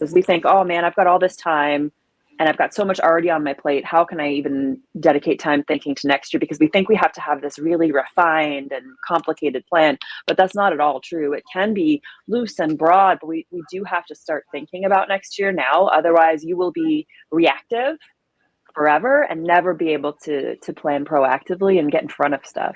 is we think, oh man, I've got all this time and I've got so much already on my plate. How can I even dedicate time thinking to next year? Because we think we have to have this really refined and complicated plan, but that's not at all true. It can be loose and broad, but we do have to start thinking about next year now. Otherwise, you will be reactive forever and never be able to plan proactively and get in front of stuff.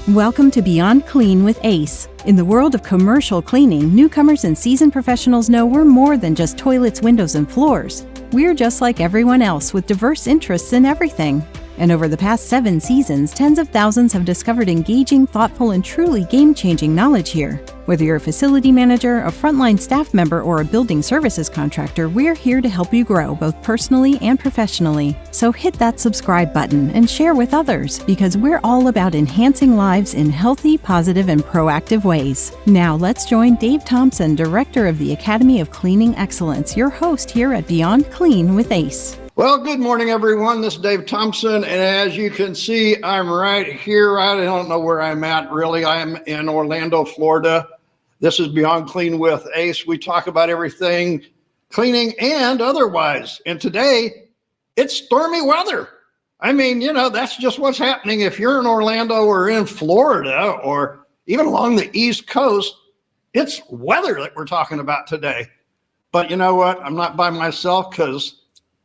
Welcome to Beyond Clean with Ace. In the world of commercial cleaning, newcomers and seasoned professionals know we're more than just toilets, windows, and floors. We're just like everyone else with diverse interests in everything. And over the past 7 seasons, tens of thousands have discovered engaging, thoughtful, and truly game-changing knowledge here. Whether you're a facility manager, a frontline staff member, or a building services contractor, we're here to help you grow both personally and professionally. So hit that subscribe button and share with others, because we're all about enhancing lives in healthy, positive, and proactive ways. Now let's join Dave Thompson, Director of the Academy of Cleaning Excellence, your host here at Beyond Clean with Ace. Well, good morning, everyone. This is Dave Thompson, and as you can see, I'm right here. I don't know where I'm at, really. I'm in Orlando, Florida. This is Beyond Clean with Ace. We talk about everything cleaning and otherwise. And today, it's stormy weather. I mean, that's just what's happening. If you're in Orlando or in Florida or even along the East Coast, it's weather that we're talking about today. But you know what? I'm not by myself because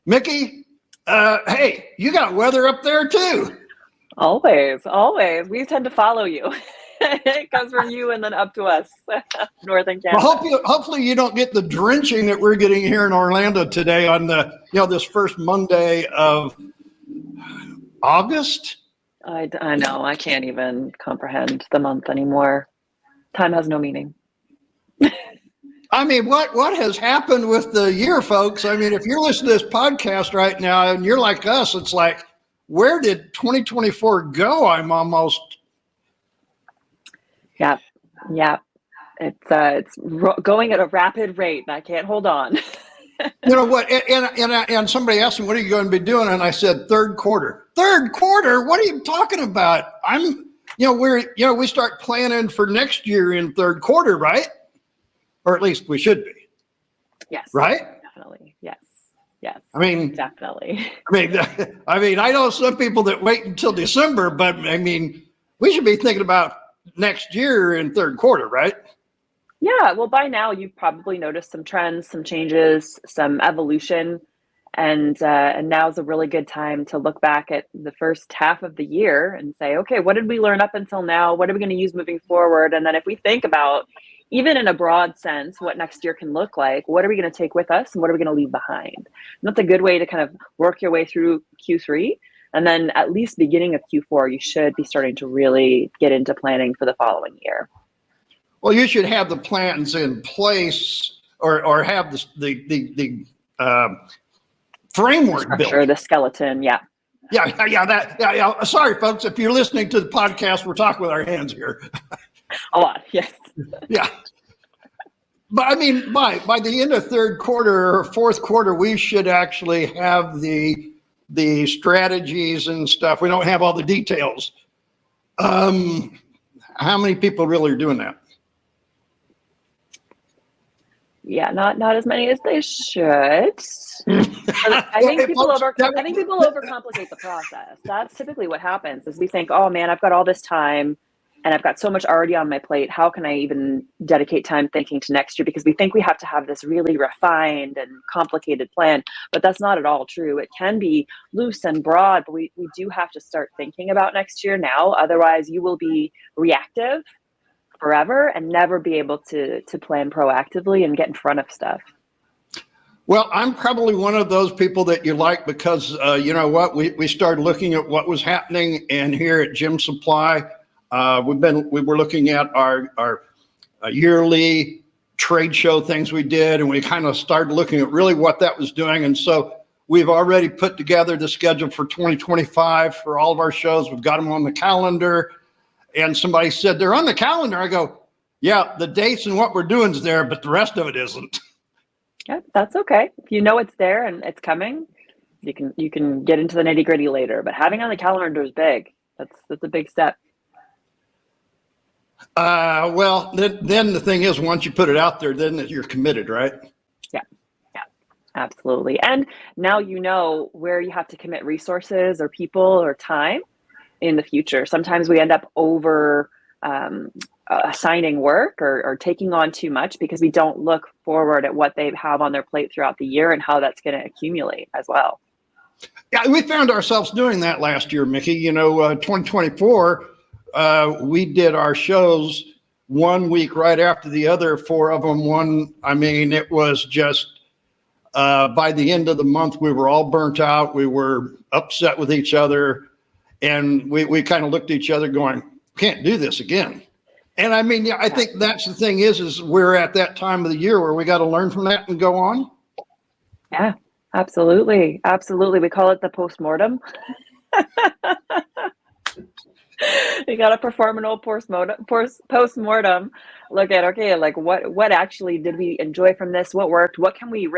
Mickey, hey, you got weather up there too. Always. We tend to follow you. It comes from you and then up to us, Northern Canada. Well, hopefully you don't get the drenching that we're getting here in Orlando today on the, this first Monday of August. I know. I can't even comprehend the month anymore. Time has no meaning. I mean, what has happened with the year, folks? I mean, if you're listening to this podcast right now and you're like us, it's like, where did 2024 go? I'm almost. Yeah. It's going at a rapid rate. And I can't hold on. You know what? And somebody asked me, what are you going to be doing? And I said, third quarter. Third quarter? What are you talking about? We start planning for next year in third quarter, right? Or at least we should be. Yes. Right? Definitely. Yes. I mean, definitely. I mean, I know some people that wait until December, but I mean, we should be thinking about next year in third quarter, right? Yeah. Well, by now you've probably noticed some trends, some changes, some evolution, and now's a really good time to look back at the first half of the year and say, okay, what did we learn up until now? What are we going to use moving forward? And then if we think about, even in a broad sense, what next year can look like, what are we going to take with us and what are we going to leave behind? And that's a good way to kind of work your way through Q3. And then at least beginning of Q4, you should be starting to really get into planning for the following year. Well, you should have the plans in place or have the framework structure, built. the skeleton. Yeah. Yeah. Sorry, folks. If you're listening to the podcast, we're talking with our hands here. A lot, yes. Yeah. But I mean, by the end of third quarter or fourth quarter, we should actually have the strategies and stuff. We don't have all the details. How many people really are doing that? Yeah, not as many as they should. I think people overcomplicate the process. That's typically what happens is we think, oh man, I've got all this time and I've got so much already on my plate. How can I even dedicate time thinking to next year? Because we think we have to have this really refined and complicated plan, but that's not at all true. It can be loose and broad, but we do have to start thinking about next year now. Otherwise, you will be reactive forever and never be able to plan proactively and get in front of stuff. Well, I'm probably one of those people that you like because you know what? We started looking at what was happening, and here at Gym Supply, we were looking at our yearly trade show things we did, and we kind of started looking at really what that was doing. And so we've already put together the schedule for 2025 for all of our shows. We've got them on the calendar. And somebody said, they're on the calendar. I go, yeah, the dates and what we're doing is there, but the rest of it isn't. Yeah, that's okay. If you know it's there and it's coming, you can get into the nitty gritty later. But having on the calendar is big. That's a big step. Well, then the thing is, once you put it out there, then you're committed, right? Yeah. Absolutely. And now you know where you have to commit resources or people or time in the future. Sometimes we end up over assigning work or taking on too much because we don't look forward at what they have on their plate throughout the year and how that's going to accumulate as well. Yeah, we found ourselves doing that last year, Mickey. 2024, we did our shows 1 week right after the other, 4 of them. It was just by the end of the month, we were all burnt out. We were upset with each other. And we kind of looked at each other going, can't do this again. And I think that's the thing is we're at that time of the year where we got to learn from that and go on. Yeah, absolutely. Absolutely. We call it the postmortem. You got to perform an old postmortem. Look at, okay, like what actually did we enjoy from this? What worked? What can we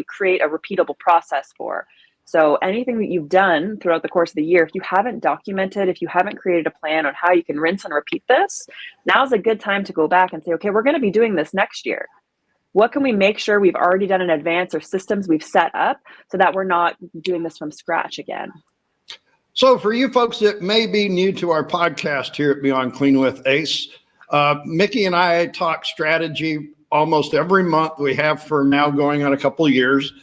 create a repeatable process for? So anything that you've done throughout the course of the year, if you haven't documented, if you haven't created a plan on how you can rinse and repeat this, now's a good time to go back and say, okay, we're going to be doing this next year. What can we make sure we've already done in advance or systems we've set up so that we're not doing this from scratch again? So for you folks that may be new to our podcast here at Beyond Clean with Ace, Mickey and I talk strategy almost every month. We have for now going on a couple of years.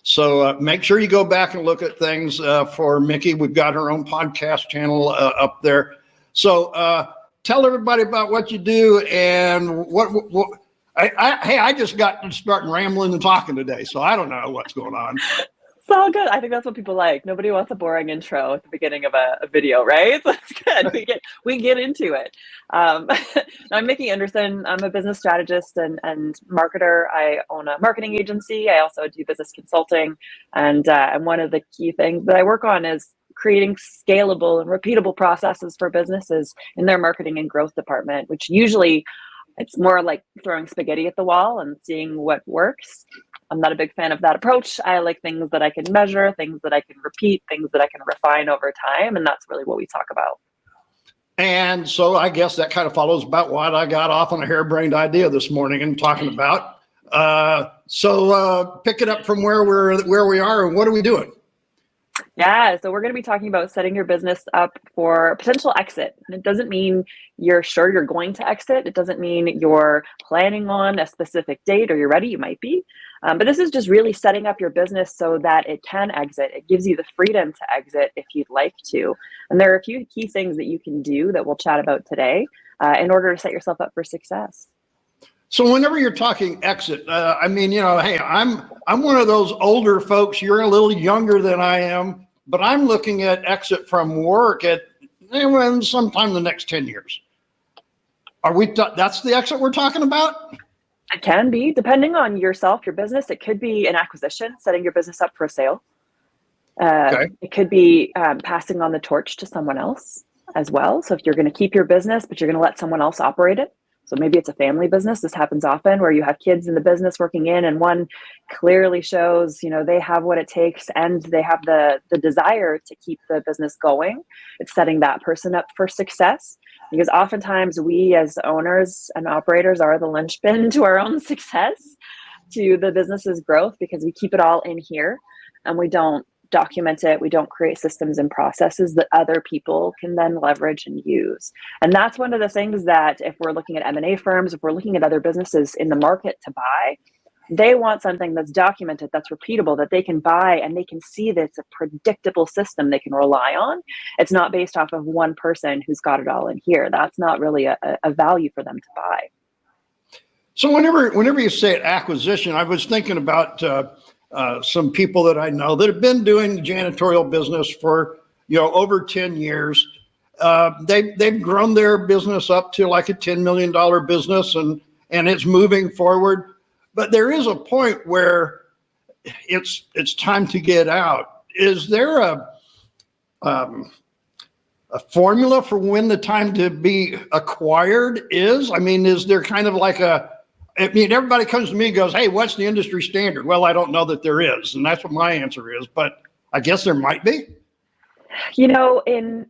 So make sure you go back and look at things for Mickey. We've got her own podcast channel up there. So tell everybody about what you do and I just got to start rambling and talking today, so I don't know what's going on. It's all good. I think that's what people like. Nobody wants a boring intro at the beginning of a video, right? So that's good. We get into it. I'm Mickey Anderson. I'm a business strategist and marketer. I own a marketing agency. I also do business consulting. And one of the key things that I work on is creating scalable and repeatable processes for businesses in their marketing and growth department, which usually it's more like throwing spaghetti at the wall and seeing what works. I'm not a big fan of that approach. I like things that I can measure, things that I can repeat, things that I can refine over time. And that's really what we talk about. And so I guess that kind of follows about what I got off on a harebrained idea this morning and talking about. So pick it up from where we are and what are we doing? Yeah, so we're going to be talking about setting your business up for potential exit. And it doesn't mean you're sure you're going to exit. It doesn't mean you're planning on a specific date or you're ready. You might be. But this is just really setting up your business so that it can exit. It gives you the freedom to exit if you'd like to. And there are a few key things that you can do that we'll chat about today in order to set yourself up for success. So whenever you're talking exit, hey, I'm one of those older folks. You're a little younger than I am, but I'm looking at exit from work at sometime in the next 10 years. Are we? That's the exit we're talking about? It can be, depending on yourself, your business. It could be an acquisition, setting your business up for a sale. Okay. It could be passing on the torch to someone else as well. So if you're going to keep your business, but you're going to let someone else operate it. So maybe it's a family business. This happens often where you have kids in the business working in and one clearly shows, they have what it takes and they have the desire to keep the business going. It's setting that person up for success because oftentimes we as owners and operators are the linchpin to our own success, to the business's growth because we keep it all in here and we don't document it. We don't create systems and processes that other people can then leverage and use. And that's one of the things that if we're looking at M&A firms, if we're looking at other businesses in the market to buy, they want something that's documented, that's repeatable, that they can buy and they can see that it's a predictable system they can rely on. It's not based off of one person who's got it all in here. That's not really a value for them to buy. So whenever you say acquisition, I was thinking about some people that I know that have been doing janitorial business for over 10 years. They've grown their business up to like a $10 million business and it's moving forward. But there is a point where it's time to get out. Is there a formula for when the time to be acquired is? Is there kind of like everybody comes to me and goes, hey, what's the industry standard? Well, I don't know that there is. And that's what my answer is, but I guess there might be. In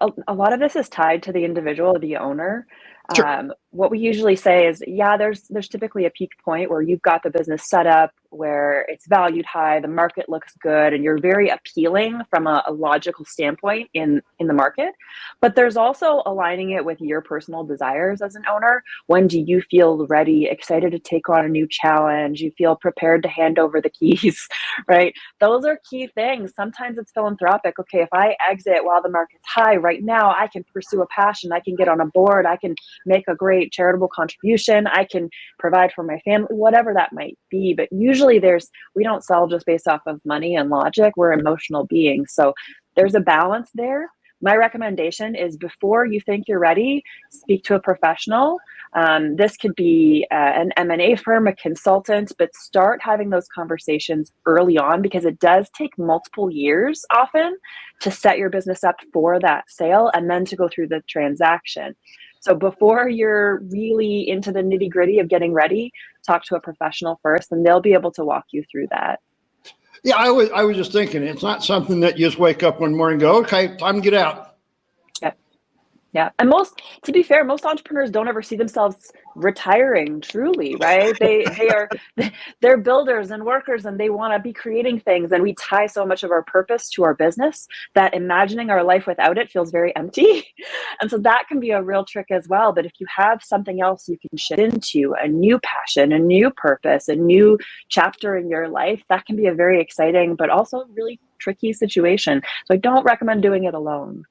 a lot of this is tied to the individual, the owner. Sure. What we usually say is, there's typically a peak point where you've got the business set up, where it's valued high, the market looks good, and you're very appealing from a logical standpoint in the market. But there's also aligning it with your personal desires as an owner. When do you feel ready, excited to take on a new challenge? You feel prepared to hand over the keys, right? Those are key things. Sometimes it's philanthropic. Okay, if I exit while the market's high right now, I can pursue a passion. I can get on a board. I can make a great charitable contribution. I can provide for my family, whatever that might be. But usually we don't sell just based off of money and logic. We're emotional beings. So there's a balance there. My recommendation is before you think you're ready, speak to a professional. This could be an M&A firm, a consultant, but start having those conversations early on, because it does take multiple years often to set your business up for that sale and then to go through the transaction. So before you're really into the nitty gritty of getting ready, talk to a professional first, and they'll be able to walk you through that. Yeah, I was just thinking, it's not something that you just wake up one morning and go, okay, time to get out. Yeah. And to be fair, most entrepreneurs don't ever see themselves retiring truly, right? They're builders and workers, and they want to be creating things. And we tie so much of our purpose to our business that imagining our life without it feels very empty. And so that can be a real trick as well. But if you have something else you can shift into, a new passion, a new purpose, a new chapter in your life, that can be a very exciting, but also really tricky situation. So I don't recommend doing it alone.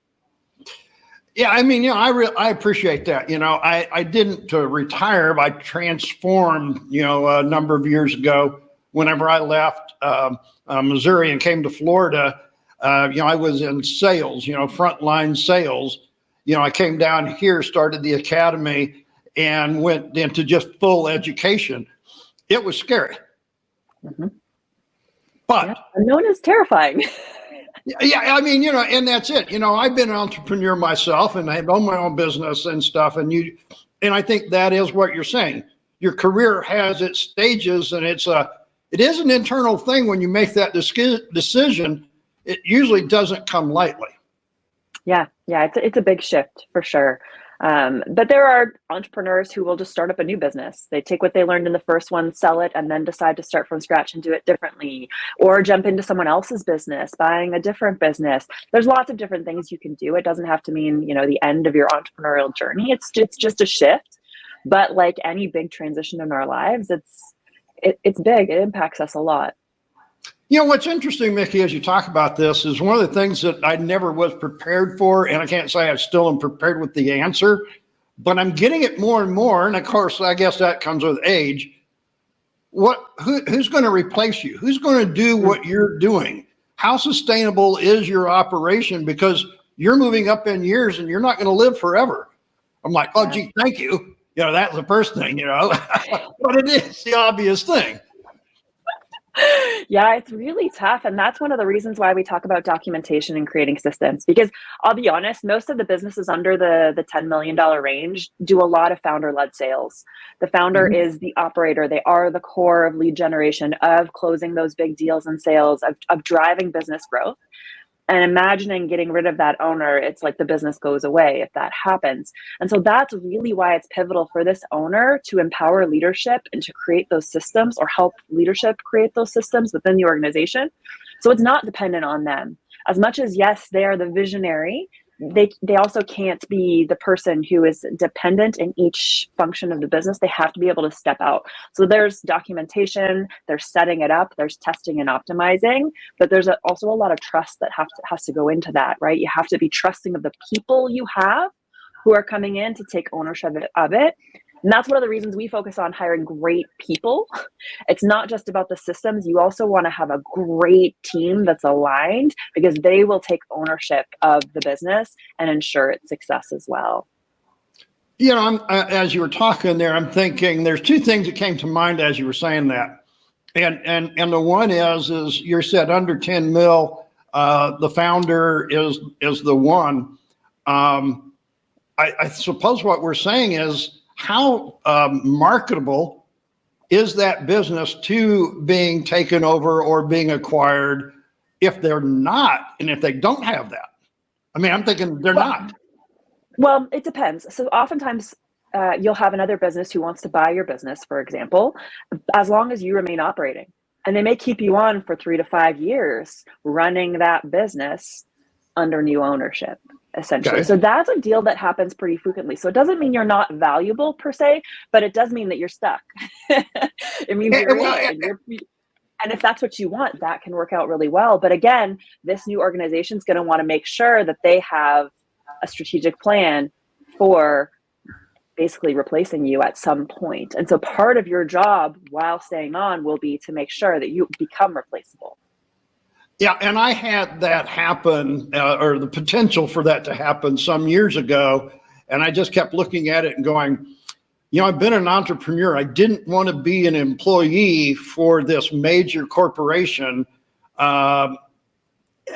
Yeah, I mean, I appreciate that. I didn't retire, but I transformed, a number of years ago. Whenever I left Missouri and came to Florida, I was in sales, frontline sales. I came down here, started the academy, and went into just full education. It was scary. Mm-hmm. But unknown is terrifying. Yeah, I mean, and that's it. I've been an entrepreneur myself, and I've owned my own business and stuff. And I think that is what you're saying. Your career has its stages, and it is an internal thing. When you make that decision, it usually doesn't come lightly. Yeah, it's a big shift for sure. But there are entrepreneurs who will just start up a new business. They take what they learned in the first one, sell it, and then decide to start from scratch and do it differently, or jump into someone else's business, buying a different business. There's lots of different things you can do. It doesn't have to mean, the end of your entrepreneurial journey. It's just a shift. But like any big transition in our lives, it's big. It impacts us a lot. What's interesting, Mickey, as you talk about this, is one of the things that I never was prepared for, and I can't say I still am prepared with the answer, but I'm getting it more and more. And of course, I guess that comes with age. Who's going to replace you? Who's going to do what you're doing? How sustainable is your operation? Because you're moving up in years and you're not going to live forever. I'm like, oh, gee, thank you. That's the first thing, but it is the obvious thing. Yeah, it's really tough. And that's one of the reasons why we talk about documentation and creating systems, because I'll be honest, most of the businesses under the $10 million range do a lot of founder-led sales. The founder is the operator. They are the core of lead generation, of closing those big deals and sales, of driving business growth. And imagining getting rid of that owner, it's like the business goes away if that happens. And so that's really why it's pivotal for this owner to empower leadership and to create those systems, or help leadership create those systems within the organization. So it's not dependent on them. As much as, yes, they are the visionary, they also can't be the person who is dependent in each function of the business. They have to be able to step out. So there's documentation, there's setting it up, there's testing and optimizing, but there's also a lot of trust that has to go into that, right? You have to be trusting of the people you have who are coming in to take ownership of it. And that's one of the reasons we focus on hiring great people. It's not just about the systems. You also want to have a great team that's aligned, because they will take ownership of the business and ensure its success as well. As you were talking there, I'm thinking there's two things that came to mind as you were saying that. And the one is you said under 10 mil, the founder is the one. I suppose what we're saying is, how marketable is that business to being taken over or being acquired if they're not, and if they don't have that? I mean, I'm thinking they're not. Well, it depends. So oftentimes you'll have another business who wants to buy your business, for example, as long as you remain operating. And they may keep you on for 3 to 5 years running that business under new ownership, essentially. Okay. So that's a deal that happens pretty frequently. So it doesn't mean you're not valuable per se, but it does mean that you're stuck. It means you're in it, and if that's what you want, that can work out really well. But again, this new organization is going to want to make sure that they have a strategic plan for basically replacing you at some point. And so part of your job while staying on will be to make sure that you become replaceable. Yeah, and I had that happen, or the potential for that to happen some years ago. And I just kept looking at it and going, I've been an entrepreneur. I didn't want to be an employee for this major corporation.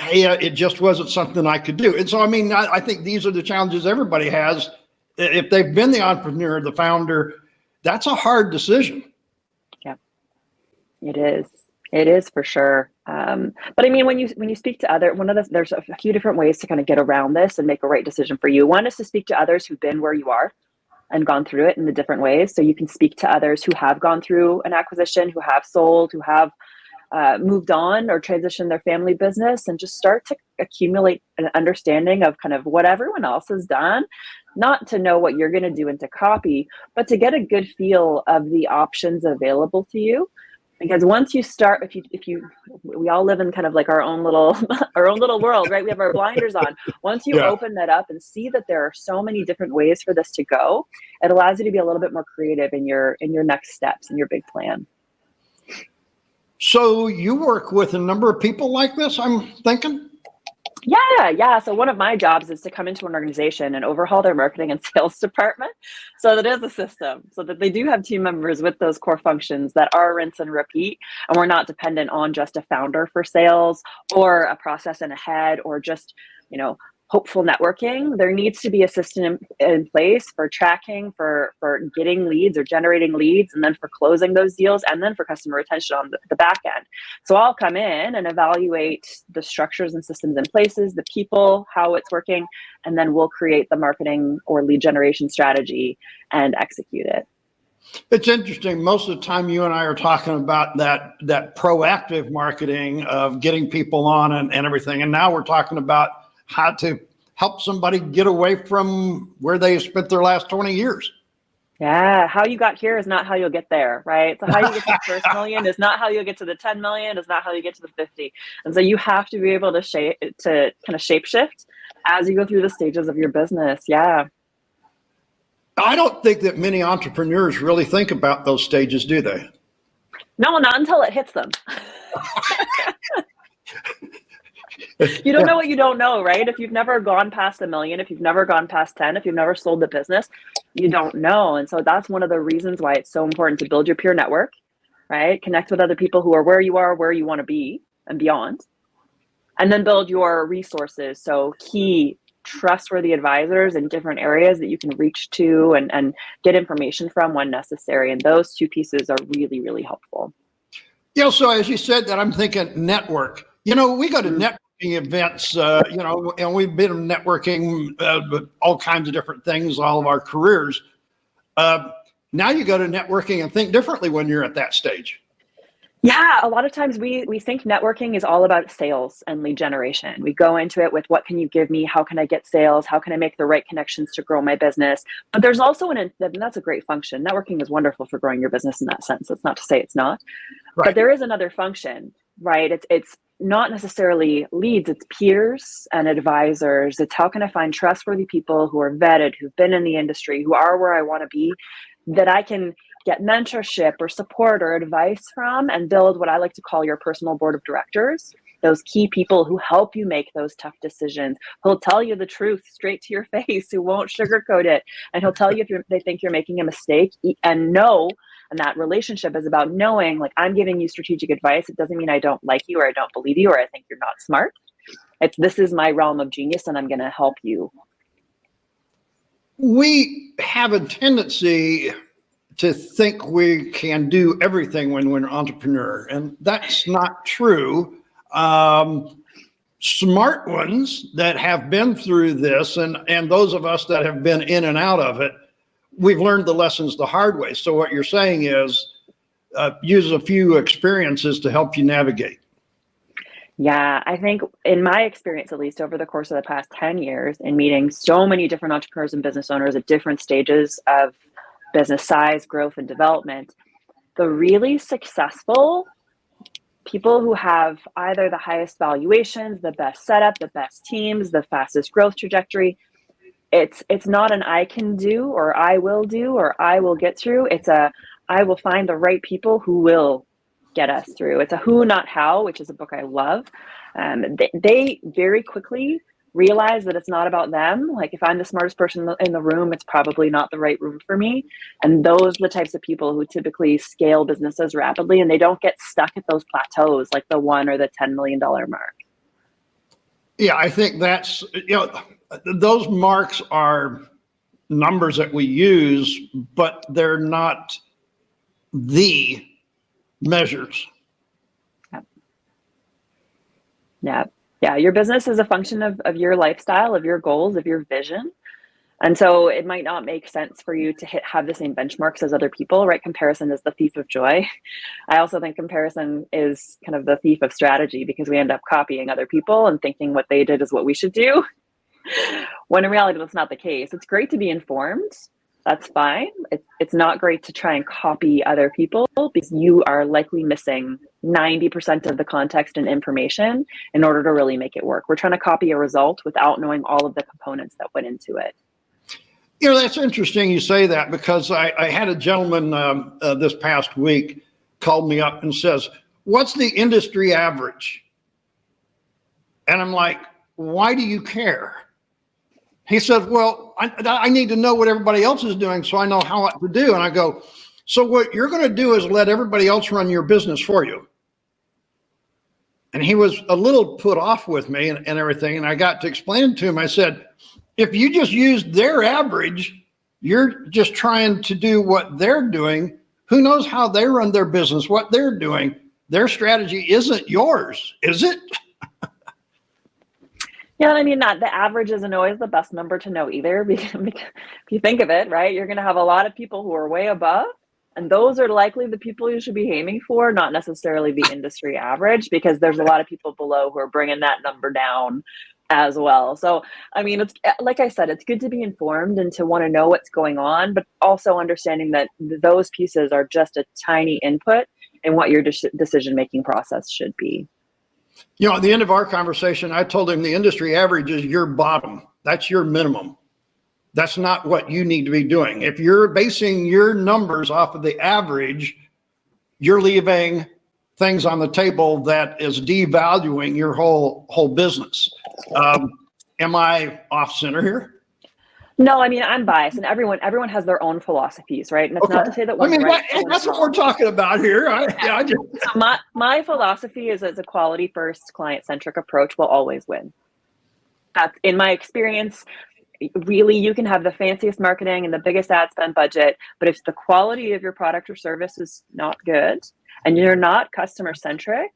It just wasn't something I could do. And so, I think these are the challenges everybody has. If they've been the entrepreneur, the founder, that's a hard decision. Yeah, it is. It is for sure. But when you speak to there's a few different ways to kind of get around this and make a right decision for you. One is to speak to others who've been where you are and gone through it in the different ways. So you can speak to others who have gone through an acquisition, who have sold, who have moved on or transitioned their family business, and just start to accumulate an understanding of kind of what everyone else has done, not to know what you're going to do and to copy, but to get a good feel of the options available to you. Because once you start, we all live in kind of like our own little world, right? We have our blinders on. Once you open that up and see that there are so many different ways for this to go, it allows you to be a little bit more creative in your next steps and your big plan. So you work with a number of people like this, I'm thinking? Yeah. So one of my jobs is to come into an organization and overhaul their marketing and sales department so that it is a system, so that they do have team members with those core functions that are rinse and repeat. And we're not dependent on just a founder for sales or a process and a head or just, hopeful networking. There needs to be a system in place for tracking, for getting leads or generating leads, and then for closing those deals, and then for customer retention on the back end. So I'll come in and evaluate the structures and systems in places, the people, how it's working, and then we'll create the marketing or lead generation strategy and execute it. It's interesting. Most of the time you and I are talking about that proactive marketing of getting people on and everything. And now we're talking about how to help somebody get away from where they spent their last 20 years. Yeah, how you got here is not how you'll get there, right? So how you get to the first million is not how you'll get to the 10 million, is not how you get to the 50. And so you have to be able to kind of shape shift as you go through the stages of your business. Yeah. I don't think that many entrepreneurs really think about those stages, do they? No, not until it hits them. You don't know what you don't know, right? If you've never gone past 1 million, if you've never gone past 10, if you've never sold the business, you don't know. And so that's one of the reasons why it's so important to build your peer network, right? Connect with other people who are where you want to be and beyond. And then build your resources. So key trustworthy advisors in different areas that you can reach to and get information from when necessary. And those two pieces are really, really helpful. So as you said that, I'm thinking network. We go to networking events, and we've been networking with all kinds of different things all of our careers. Now you go to networking and think differently when you're at that stage. Yeah, a lot of times we think networking is all about sales and lead generation. We go into it with what can you give me? How can I get sales? How can I make the right connections to grow my business? But there's also and that's a great function. Networking is wonderful for growing your business in that sense. It's not to say it's not, right. But there is another function, right? It's not necessarily leads, it's peers and advisors. It's how can I find trustworthy people who are vetted, who've been in the industry, who are where I want to be, that I can get mentorship or support or advice from, and build what I like to call your personal board of directors. Those key people who help you make those tough decisions, who'll tell you the truth straight to your face, who won't sugarcoat it. And he'll tell you if they think you're making a mistake, and know. And that relationship is about knowing, like, I'm giving you strategic advice. It doesn't mean I don't like you or I don't believe you or I think you're not smart. This is my realm of genius and I'm going to help you. We have a tendency to think we can do everything when we're an entrepreneur, and that's not true. Smart ones that have been through this, and those of us that have been in and out of it, we've learned the lessons the hard way. So what you're saying is use a few experiences to help you navigate. Yeah, I think in my experience, at least over the course of the past 10 years, in meeting so many different entrepreneurs and business owners at different stages of business size, growth, and development, the really successful people who have either the highest valuations, the best setup, the best teams, the fastest growth trajectory, it's not an I can do or I will do or I will get through. It's a I will find the right people who will get us through. It's a who, not how, which is a book I love. They very quickly realize that it's not about them. Like if I'm the smartest person in the room, it's probably not the right room for me. And those are the types of people who typically scale businesses rapidly, and they don't get stuck at those plateaus like the $1 or the $10 million mark. Yeah, I think that's, those marks are numbers that we use, but they're not the measures. Yeah. Your business is a function of your lifestyle, of your goals, of your vision. And so it might not make sense for you to have the same benchmarks as other people, right? Comparison is the thief of joy. I also think comparison is kind of the thief of strategy, because we end up copying other people and thinking what they did is what we should do. When in reality, that's not the case. It's great to be informed. That's fine. It's not great to try and copy other people, because you are likely missing 90% of the context and information in order to really make it work. We're trying to copy a result without knowing all of the components that went into it. That's interesting you say that, because I had a gentleman this past week called me up and says, "What's the industry average?" And I'm like, "Why do you care?" He said, "Well, I need to know what everybody else is doing so I know how to do." And I go, "So what you're going to do is let everybody else run your business for you?" And he was a little put off with me and everything. And I got to explain to him, I said, if you just use their average, you're just trying to do what they're doing. Who knows how they run their business, what they're doing? Their strategy isn't yours, is it? Yeah, I mean, the average isn't always the best number to know either, because if you think of it, right, you're going to have a lot of people who are way above, and those are likely the people you should be aiming for, not necessarily the industry average, because there's a lot of people below who are bringing that number down as well. So, I mean, it's like I said, it's good to be informed and to want to know what's going on, but also understanding that those pieces are just a tiny input in what your decision-making process should be. At the end of our conversation, I told him the industry average is your bottom. That's your minimum. That's not what you need to be doing. If you're basing your numbers off of the average, you're leaving things on the table that is devaluing your whole business. Am I off center here? No, I mean, I'm biased, and everyone has their own philosophies, right? And it's not to say that one's right. That's what we're talking about here. So my philosophy is a quality first, client-centric approach will always win. That's in my experience. Really, you can have the fanciest marketing and the biggest ad spend budget, but if the quality of your product or service is not good and you're not customer-centric,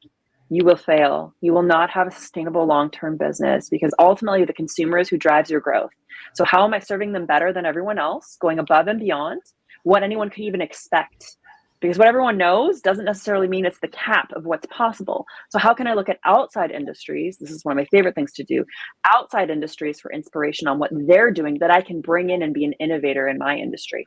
you will fail. You will not have a sustainable long-term business, because ultimately the consumer is who drives your growth. So how am I serving them better than everyone else, going above and beyond what anyone could even expect? Because what everyone knows doesn't necessarily mean it's the cap of what's possible. So how can I look at outside industries? This is one of my favorite things to do. Outside industries for inspiration on what they're doing that I can bring in and be an innovator in my industry.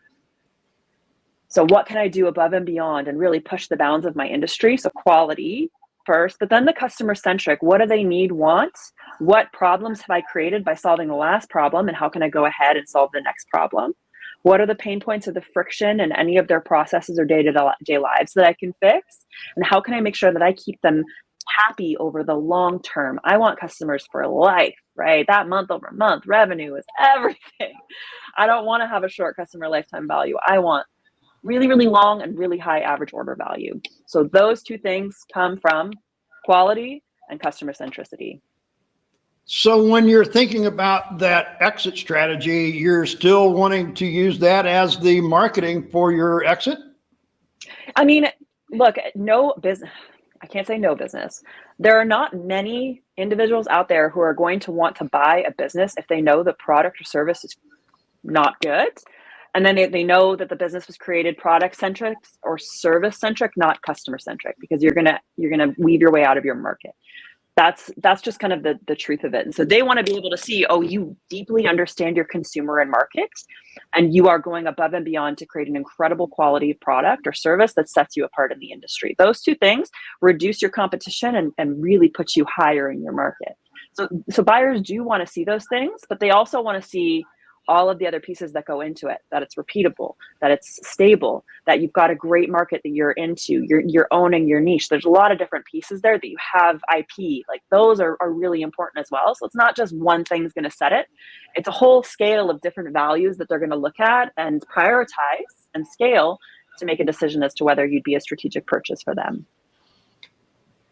So what can I do above and beyond and really push the bounds of my industry? So quality first, but then the customer centric. What do they need, want? What problems have I created by solving the last problem, and how can I go ahead and solve the next problem? What are the pain points or the friction in any of their processes or day-to-day lives that I can fix? And how can I make sure that I keep them happy over the long term? I want customers for life, right? That month over month revenue is everything. I don't want to have a short customer lifetime value. I want really, really long and really high average order value. So those two things come from quality and customer centricity. So when you're thinking about that exit strategy, you're still wanting to use that as the marketing for your exit? I mean, look, no business. I can't say no business. There are not many individuals out there who are going to want to buy a business if they know the product or service is not good. And then they know that the business was created product centric or service centric, not customer centric, because you're gonna weave your way out of your market. That's just kind of the truth of it. And so they want to be able to see, oh, you deeply understand your consumer and market, and you are going above and beyond to create an incredible quality product or service that sets you apart in the industry. Those two things reduce your competition and really put you higher in your market. So buyers do want to see those things, but they also want to see all of the other pieces that go into it, that it's repeatable, that it's stable, that you've got a great market that you're into, you're owning your niche. There's a lot of different pieces there, that you have IP. Like those are really important as well. So it's not just one thing's going to set it. It's a whole scale of different values that they're going to look at and prioritize and scale to make a decision as to whether you'd be a strategic purchase for them.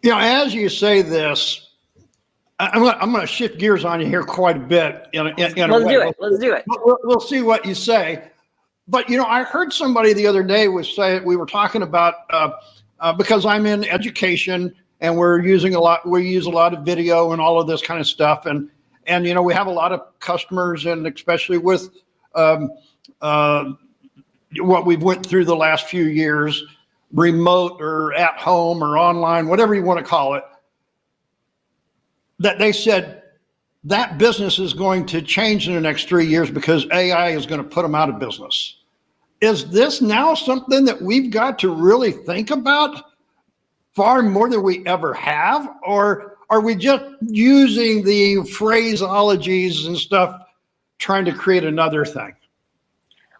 As you say this, I'm going to shift gears on you here quite a bit. Let's do it. We'll see what you say. But, I heard somebody the other day we were talking about, because I'm in education and we use a lot of video and all of this kind of stuff. And we have a lot of customers, and especially with what we've went through the last few years, remote or at home or online, whatever you want to call it, that they said that business is going to change in the next 3 years because AI is going to put them out of business. Is this now something that we've got to really think about far more than we ever have? Or are we just using the phraseologies and stuff trying to create another thing?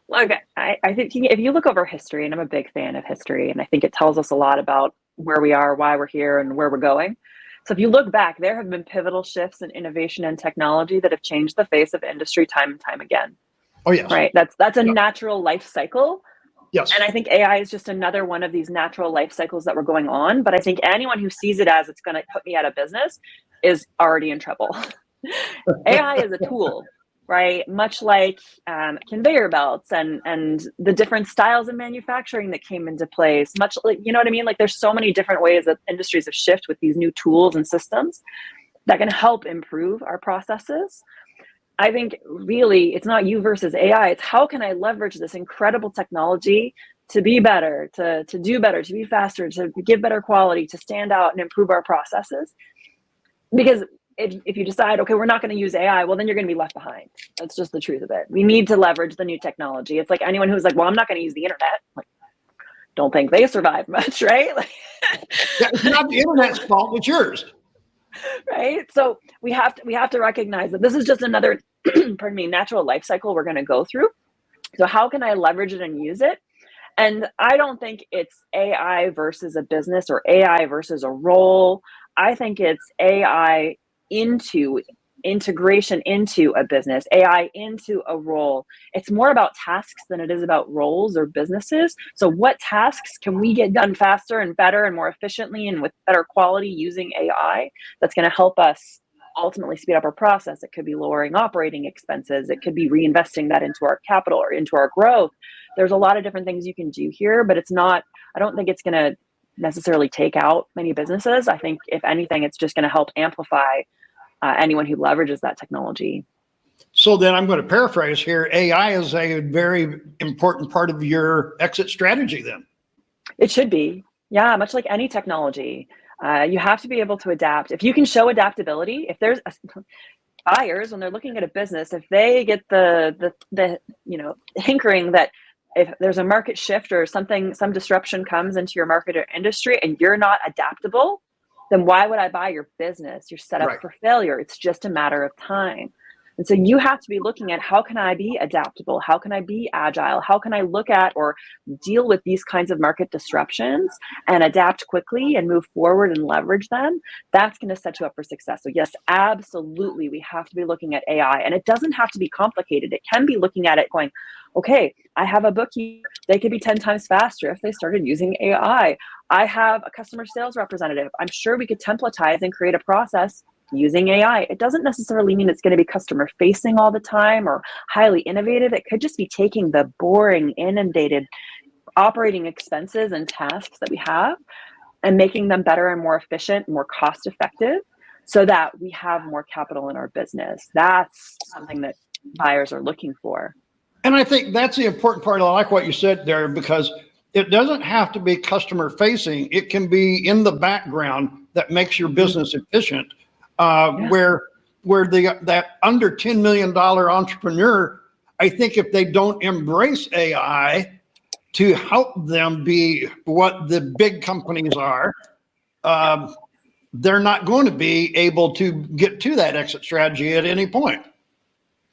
Well, okay. I think if you look over history, and I'm a big fan of history, and I think it tells us a lot about where we are, why we're here, and where we're going. So if you look back, there have been pivotal shifts in innovation and technology that have changed the face of industry time and time again. Oh, yes. Right. That's a natural life cycle. Yes. And I think AI is just another one of these natural life cycles that we're going on. But I think anyone who sees it as it's going to put me out of business is already in trouble. AI is a tool, right? Much like conveyor belts and the different styles of manufacturing that came into place, much like, you know what I mean? Like there's so many different ways that industries have shifted with these new tools and systems that can help improve our processes. I think really it's not you versus AI. It's how can I leverage this incredible technology to be better, to do better, to be faster, to give better quality, to stand out and improve our processes. Because if you decide, okay, we're not going to use AI, well, then you're going to be left behind. That's just the truth of it. We need to leverage the new technology. It's like anyone who's like, well, I'm not going to use the internet. Like, don't think they survive much, right? Like, it's not the internet's fault, it's yours. Right. So we have to recognize that this is just another, natural life cycle we're going to go through. So how can I leverage it and use it? And I don't think it's AI versus a business or AI versus a role. I think it's AI into integration into a business, AI into a role. It's more about tasks than it is about roles or businesses. So what tasks can we get done faster and better and more efficiently and with better quality using AI that's going to help us ultimately speed up our process? It could be lowering operating expenses. It could be reinvesting that into our capital or into our growth. There's a lot of different things you can do here, but I don't think it's going to necessarily take out many businesses. I think if anything, it's just going to help amplify anyone who leverages that technology. So then I'm going to paraphrase here. AI is a very important part of your exit strategy then. It should be. Yeah, much like any technology. You have to be able to adapt. If you can show adaptability, if there's buyers, when they're looking at a business, if they get the hankering that if there's a market shift or some disruption comes into your market or industry and you're not adaptable, then why would I buy your business? You're set up for failure. It's just a matter of time. And so you have to be looking at how can I be adaptable? How can I be agile? How can I look at or deal with these kinds of market disruptions and adapt quickly and move forward and leverage them? That's going to set you up for success. So yes, absolutely. We have to be looking at AI, and it doesn't have to be complicated. It can be looking at it going, okay, I have a bookkeeper. They could be 10 times faster if they started using AI. I have a customer sales representative. I'm sure we could templatize and create a process using AI. It doesn't necessarily mean it's going to be customer facing all the time or highly innovative. It could just be taking the boring, inundated operating expenses and tasks that we have and making them better and more efficient, more cost effective so that we have more capital in our business. That's something that buyers are looking for. And I think that's the important part. I like what you said there, because it doesn't have to be customer facing. It can be in the background that makes your business efficient. Where that under $10 million entrepreneur, I think if they don't embrace AI to help them be what the big companies are, they're not going to be able to get to that exit strategy at any point.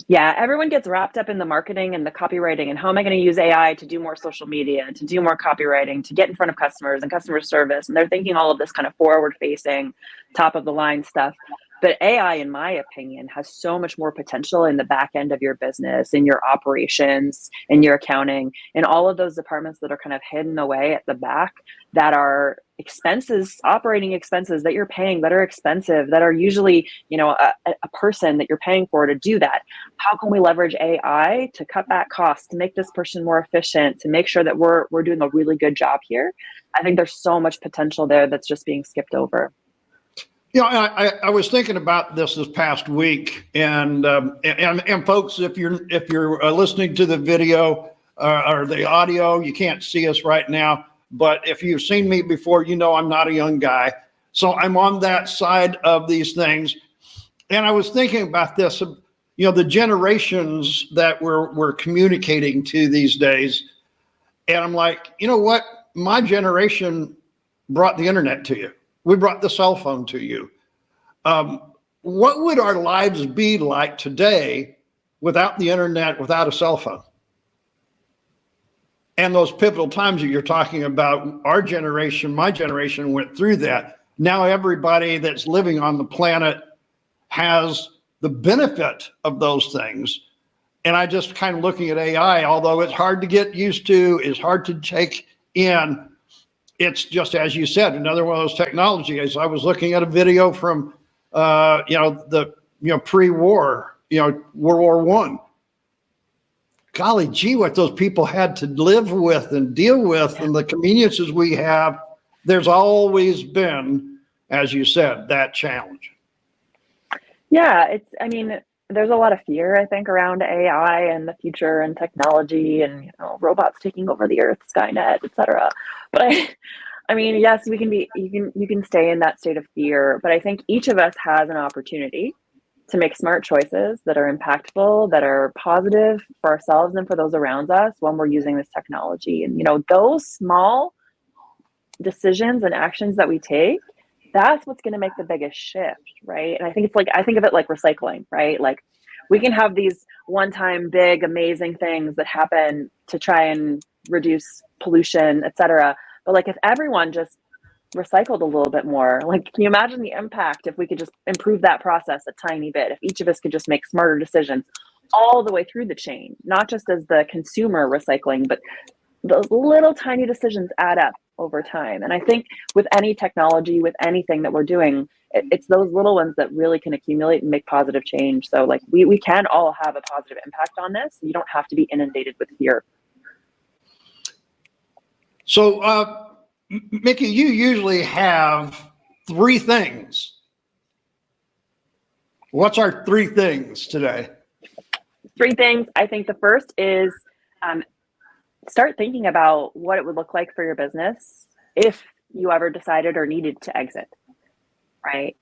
Yeah, everyone gets wrapped up in the marketing and the copywriting and how am I going to use AI to do more social media, to do more copywriting, to get in front of customers and customer service. And they're thinking all of this kind of forward facing, top of the line stuff. But AI, in my opinion, has so much more potential in the back end of your business, in your operations, in your accounting, in all of those departments that are kind of hidden away at the back, that are expenses, operating expenses that you're paying that are expensive, that are usually, a person that you're paying for to do that. How can we leverage AI to cut that cost, to make this person more efficient, to make sure that we're doing a really good job here? I think there's so much potential there that's just being skipped over. I was thinking about this past week, and folks, if you're listening to the video or the audio, you can't see us right now. But if you've seen me before, I'm not a young guy, so I'm on that side of these things. And I was thinking about this, the generations that we're communicating to these days, and I'm like, you know what? My generation brought the internet to you. We brought the cell phone to you. What would our lives be like today without the internet, without a cell phone? And those pivotal times that you're talking about, our generation, my generation went through that. Now everybody that's living on the planet has the benefit of those things. And I just kind of looking at AI, although it's hard to get used to, it's hard to take in. It's just, as you said, another one of those technologies. I was looking at a video from, pre-war, World War I. Golly gee, what those people had to live with and deal with, and the conveniences we have. There's always been, as you said, that challenge. Yeah, there's a lot of fear, I think, around AI and the future and technology and robots taking over the earth, Skynet, etc. But yes, you can stay in that state of fear, but I think each of us has an opportunity to make smart choices that are impactful, that are positive for ourselves and for those around us when we're using this technology. And those small decisions and actions that we take, that's what's going to make the biggest shift, right? And I think I think of it like recycling, right? Like we can have these one-time big, amazing things that happen to try and reduce pollution, etc. But like if everyone just recycled a little bit more, like can you imagine the impact if we could just improve that process a tiny bit? If each of us could just make smarter decisions all the way through the chain, not just as the consumer recycling, but those little tiny decisions add up over time. And I think with any technology, with anything that we're doing, it's those little ones that really can accumulate and make positive change. So like we can all have a positive impact on this. You don't have to be inundated with fear. So, Mickey, you usually have 3 things. What's our 3 things today? 3 things. I think the first is start thinking about what it would look like for your business if you ever decided or needed to exit, right?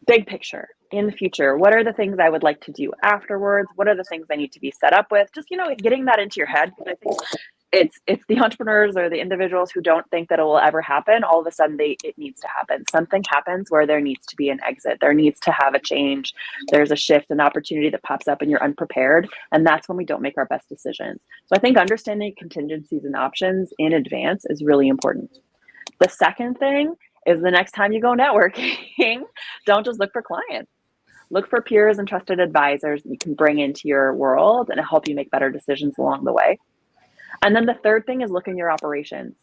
Big picture in the future. What are the things I would like to do afterwards? What are the things I need to be set up with? Just, getting that into your head. Because I think it's the entrepreneurs or the individuals who don't think that it will ever happen. All of a sudden it needs to happen. Something happens where there needs to be an exit. There needs to have a change. There's a shift, an opportunity that pops up and you're unprepared. And that's when we don't make our best decisions. So I think understanding contingencies and options in advance is really important. The second thing is the next time you go networking, don't just look for clients. Look for peers and trusted advisors that you can bring into your world and help you make better decisions along the way. And then the third thing is look in your operations.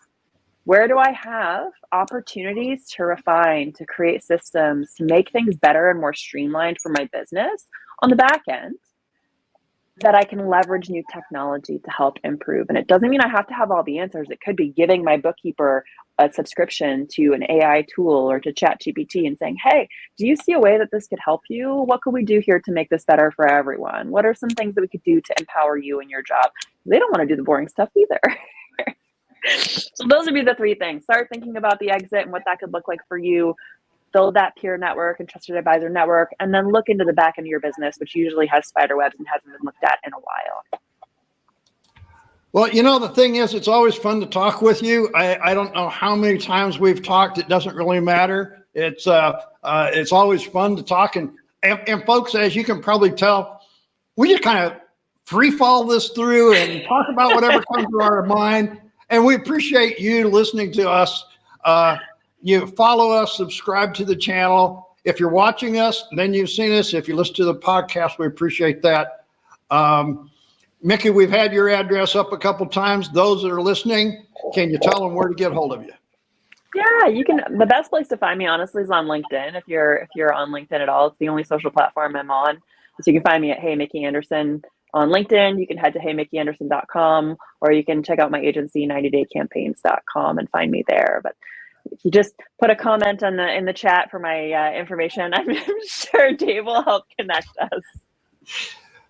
Where do I have opportunities to refine, to create systems, to make things better and more streamlined for my business on the back end that I can leverage new technology to help improve? And it doesn't mean I have to have all the answers. It could be giving my bookkeeper a subscription to an AI tool or to ChatGPT and saying, hey, do you see a way that this could help you? What could we do here to make this better for everyone? What are some things that we could do to empower you in your job? They don't want to do the boring stuff either. So those would be the three things. Start thinking about the exit and what that could look like for you. Build that peer network and trusted advisor network, and then look into the back end of your business, which usually has spider webs and hasn't been looked at in a while. Well, the thing is, it's always fun to talk with you. I don't know how many times we've talked. It doesn't really matter. It's always fun to talk. And folks, as you can probably tell, we just kind of free fall this through and talk about whatever comes to our mind. And we appreciate you listening to us. You follow us, subscribe to the channel. If you're watching us, then you've seen us. If you listen to the podcast, we appreciate that. Mickey, we've had your address up a couple times. Those that are listening, can you tell them where to get hold of you? Yeah, you can. The best place to find me, honestly, is on LinkedIn. If you're on LinkedIn at all, it's the only social platform I'm on. So you can find me at Hey Mickey Anderson on LinkedIn. You can head to heymickeyanderson.com, or you can check out my agency, 90daycampaigns.com, and find me there. But if you just put a comment in the chat for my information, I'm sure Dave will help connect us.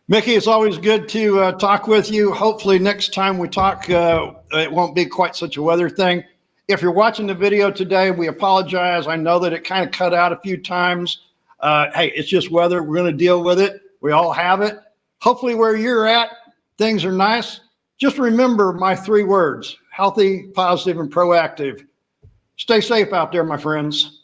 Mickey, it's always good to talk with you. Hopefully next time we talk, it won't be quite such a weather thing. If you're watching the video today, we apologize. I know that it kind of cut out a few times. Hey, it's just weather. We're going to deal with it. We all have it. Hopefully where you're at, things are nice. Just remember my 3 words: healthy, positive, and proactive. Stay safe out there, my friends.